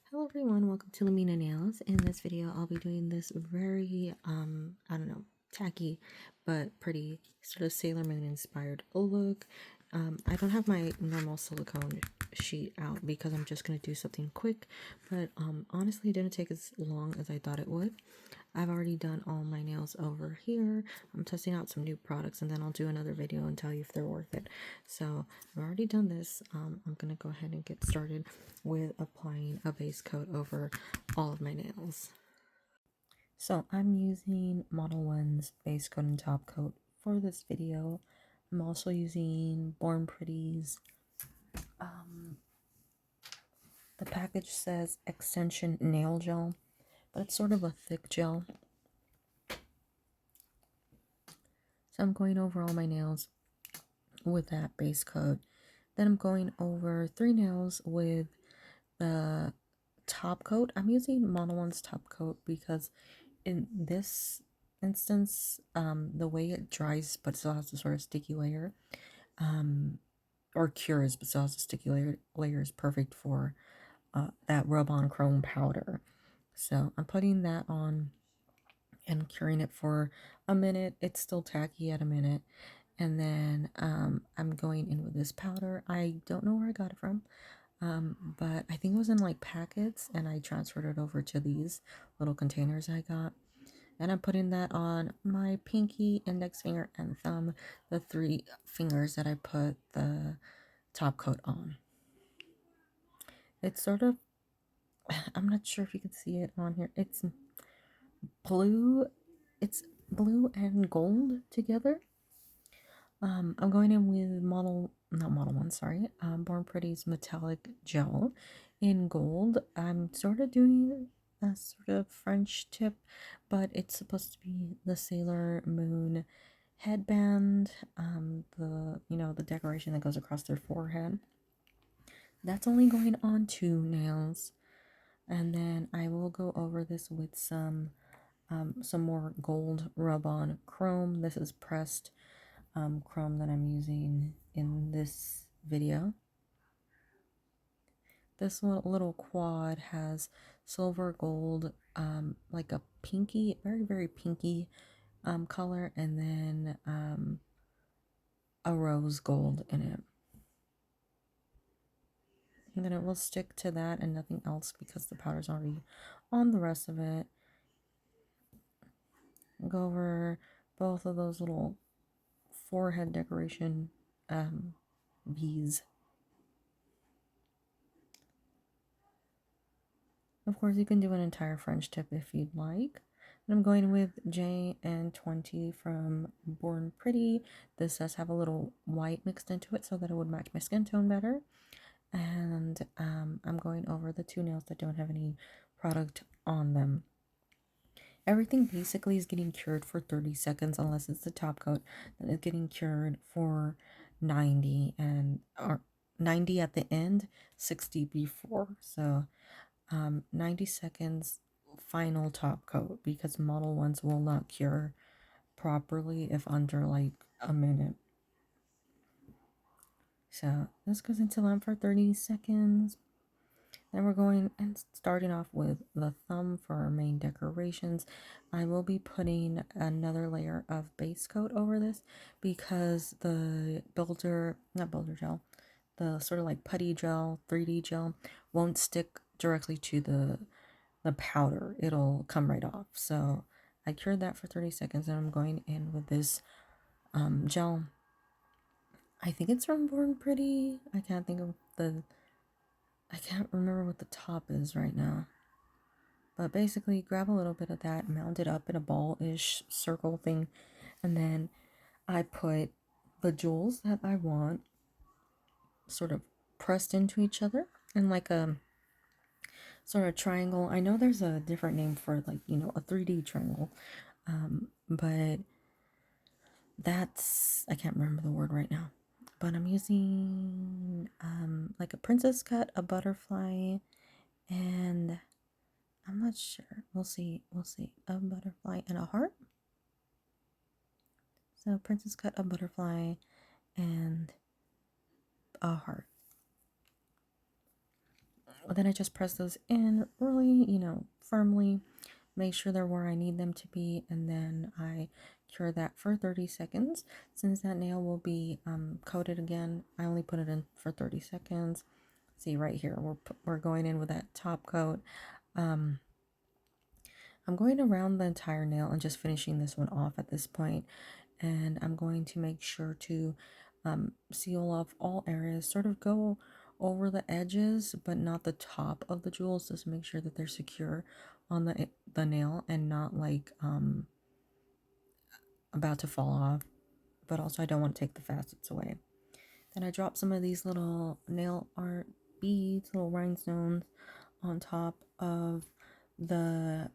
Hello everyone, welcome to Lamina Nails. In this video, I'll be doing this very, I don't know, tacky, but pretty sort of Sailor Moon inspired look. I don't have my normal silicone sheet out because I'm just going to do something quick, but honestly, it didn't take as long as I thought it would. I've already done all my nails over here. I'm testing out some new products and then I'll do another video and tell you if they're worth it. So I've already done this. I'm going to go ahead and get started with applying a base coat over all of my nails. So I'm using Modelones base coat and top coat for this video. I'm also using Born Pretty's. The package says extension nail gel, but it's sort of a thick gel. So I'm going over all my nails with that base coat. Then I'm going over 3 nails with the top coat. I'm using Modelones Top Coat because in this instance, the way it dries but still has a sort of sticky layer, or cures but still has a sticky layer is perfect for that rub-on chrome powder. So I'm putting that on and curing it for a minute. It's still tacky at a minute. And then I'm going in with this powder. I don't know where I got it from, but I think it was in like packets, and I transferred it over to these little containers I got. And I'm putting that on my pinky, index finger, and thumb, the 3 fingers that I put the top coat on. It's sort of, I'm not sure if you can see it on here. It's blue and gold together. I'm going in with Born Pretty's metallic gel in gold. I'm sort of doing a sort of French tip, but it's supposed to be the Sailor Moon headband, the decoration that goes across their forehead. That's only going on 2 nails, and then I will go over this with some more gold rub-on chrome. This is pressed chrome that I'm using in this video. This little quad has silver gold, like a pinky, very pinky color, and then a rose gold in it. And then it will stick to that and nothing else because the powder's already on the rest of it. Go over both of those little forehead decoration V's. Of course, you can do an entire French tip if you'd like. And I'm going with JN20 from Born Pretty. This does have a little white mixed into it so that it would match my skin tone better. And I'm going over the 2 nails that don't have any product on them. Everything basically is getting cured for 30 seconds unless it's the top coat that is getting cured for 90 or 90 at the end, 60 before. So 90 seconds final top coat, because Modelones will not cure properly if under like a minute. So this goes into lamp for 30 seconds. Then we're going and starting off with the thumb for our main decorations. I will be putting another layer of base coat over this because the not builder gel, the sort of like putty gel, 3D gel won't stick directly to the powder. It'll come right off. So I cured that for 30 seconds and I'm going in with this gel. I think it's from Born Pretty. I can't remember what the top is right now. But basically, grab a little bit of that, mount it up in a ball-ish circle thing, and then I put the jewels that I want sort of pressed into each other in like a sort of triangle. I know there's a different name for like, a 3D triangle, but I can't remember the word right now. But I'm using like a princess cut, a butterfly, and I'm not sure. We'll see. A butterfly and a heart. So princess cut, a butterfly, and a heart. Then I just press those in really, firmly, make sure they're where I need them to be, and then I cure that for 30 seconds. Since that nail will be coated again, I only put it in for 30 seconds. See right here, we're going in with that top coat. Um, I'm going around the entire nail and just finishing this one off at this point. And I'm going to make sure to seal off all areas, sort of go over the edges, but not the top of the jewels, just make sure that they're secure on the nail and not like about to fall off. But also I don't want to take the facets away. Then I drop some of these little nail art beads, little rhinestones on top of the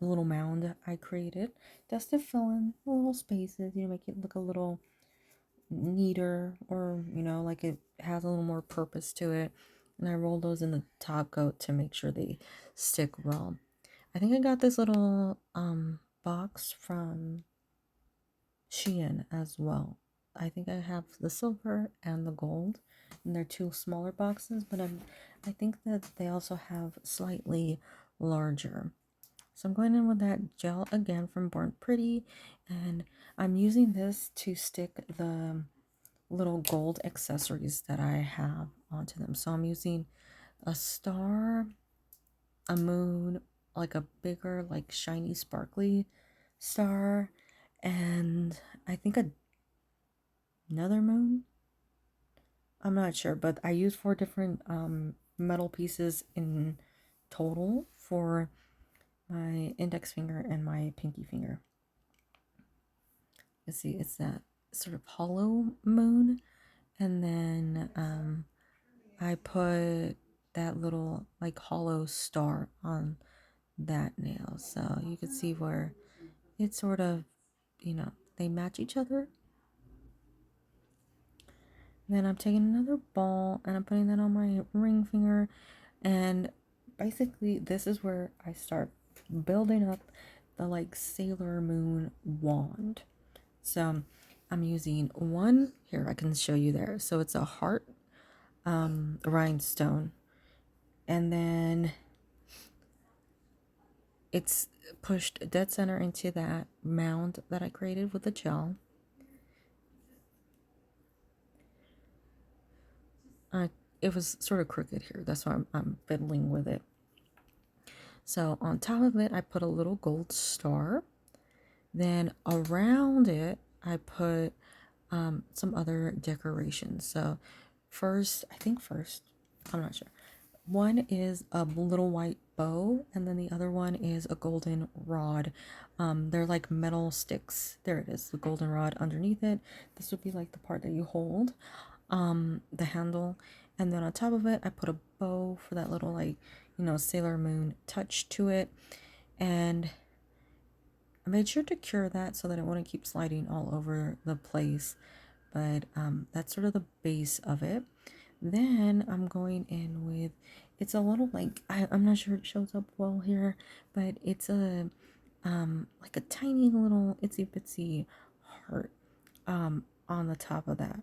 little mound I created just to fill in the little spaces, make it look a little neater, or like it has a little more purpose to it. And I roll those in the top coat to make sure they stick well. I think I got this little box from Shein as well. I think I have the silver and the gold, and they're two smaller boxes, but I think that they also have slightly larger. So I'm going in with that gel again from Born Pretty, and I'm using this to stick the little gold accessories that I have onto them. So I'm using a star, a moon, like a bigger, like shiny, sparkly star, and I think another moon. I'm not sure, but I used 4 different metal pieces in total for my index finger and my pinky finger. You see, it's that sort of hollow moon, and then I put that little like hollow star on that nail, so you can see where it's sort of, they match each other. Then I'm taking another ball and I'm putting that on my ring finger, and basically this is where I start building up the like Sailor Moon wand. So I'm using one here, I can show you there. So it's a heart rhinestone, and then it's pushed dead center into that mound that I created with the gel. It was sort of crooked here, that's why I'm fiddling with it. So on top of it, I put a little gold star. Then around it, I put some other decorations. So I think first, I'm not sure. One is a little white bow, and then the other one is a golden rod. They're like metal sticks. There it is, the golden rod underneath it. This would be like the part that you hold, the handle. And then on top of it, I put a bow for that little like, Sailor Moon touch to it. And I made sure to cure that so that it wouldn't keep sliding all over the place. But that's sort of the base of it. Then I'm going in with, it's a little like, I'm not sure it shows up well here, but it's a like a tiny little itsy bitsy heart on the top of that.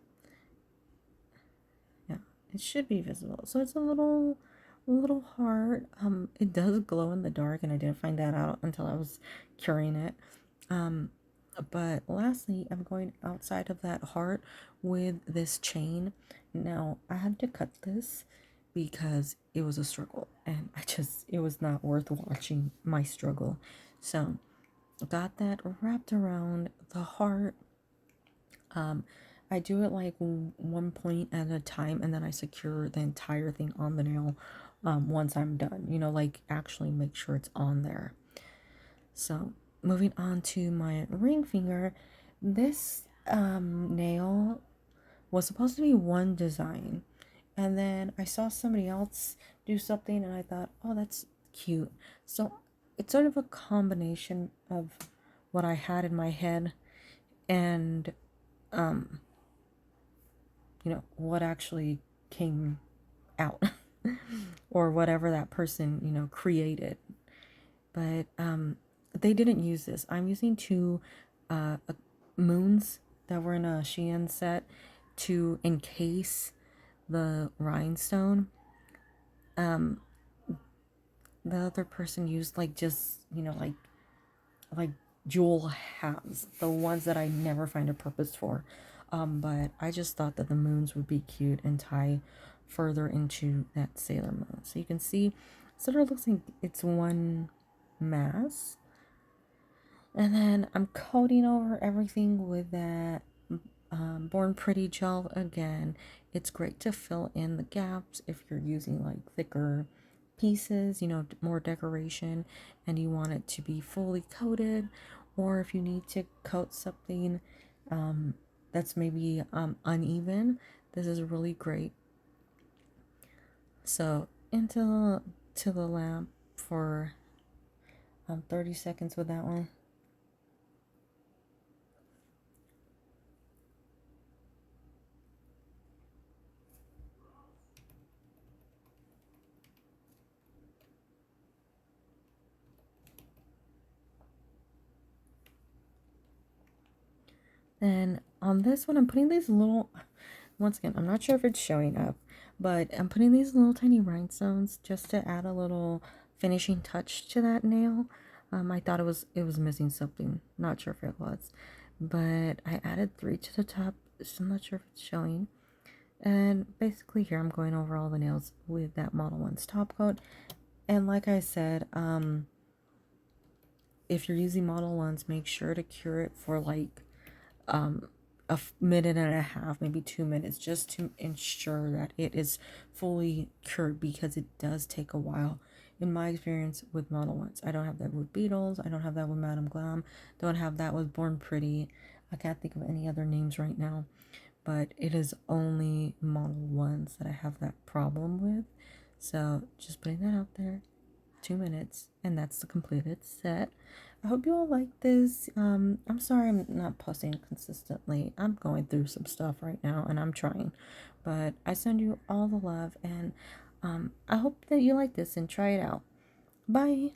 Yeah, it should be visible. So it's a little heart. It does glow in the dark, and I didn't find that out until I was curing it. But lastly, I'm going outside of that heart with this chain. Now, I had to cut this because it was a struggle, and it was not worth watching my struggle. So, got that wrapped around the heart. I do it like 1 point at a time, and then I secure the entire thing on the nail once I'm done. Like actually make sure it's on there. So, moving on to my ring finger, this nail was supposed to be one design, and then I saw somebody else do something, and I thought, oh, that's cute. So, it's sort of a combination of what I had in my head and, what actually came out or whatever that person, created. But they didn't use this. I'm using 2 moons that were in a Shein set to encase the rhinestone. Um, the other person used like just, like jewel hats, the ones that I never find a purpose for. But I just thought that the moons would be cute and tie further into that Sailor Moon. So you can see, sort of looks like it's one mass. And then I'm coating over everything with that Born Pretty gel again. It's great to fill in the gaps if you're using like thicker pieces, more decoration, and you want it to be fully coated, or if you need to coat something that's maybe uneven, this is really great. So into to the lamp for 30 seconds with that one. Then on this one, I'm putting these little, once again, I'm not sure if it's showing up, but I'm putting these little tiny rhinestones just to add a little finishing touch to that nail. I thought it was missing something. Not sure if it was, but I added 3 to the top. So I'm not sure if it's showing. And basically here I'm going over all the nails with that Modelones Top Coat. And like I said, if you're using Modelones, make sure to cure it for like a minute and a half, maybe 2 minutes, just to ensure that it is fully cured, because it does take a while. In my experience with Modelones, I don't have that with Beetles, I don't have that with Madame Glam, don't have that with Born Pretty. I can't think of any other names right now, but it is only Modelones that I have that problem with. So just putting that out there. 2 minutes, and that's the completed set. I hope you all like this. I'm sorry I'm not posting consistently. I'm going through some stuff right now and I'm trying, but I send you all the love, and I hope that you like this and try it out. Bye.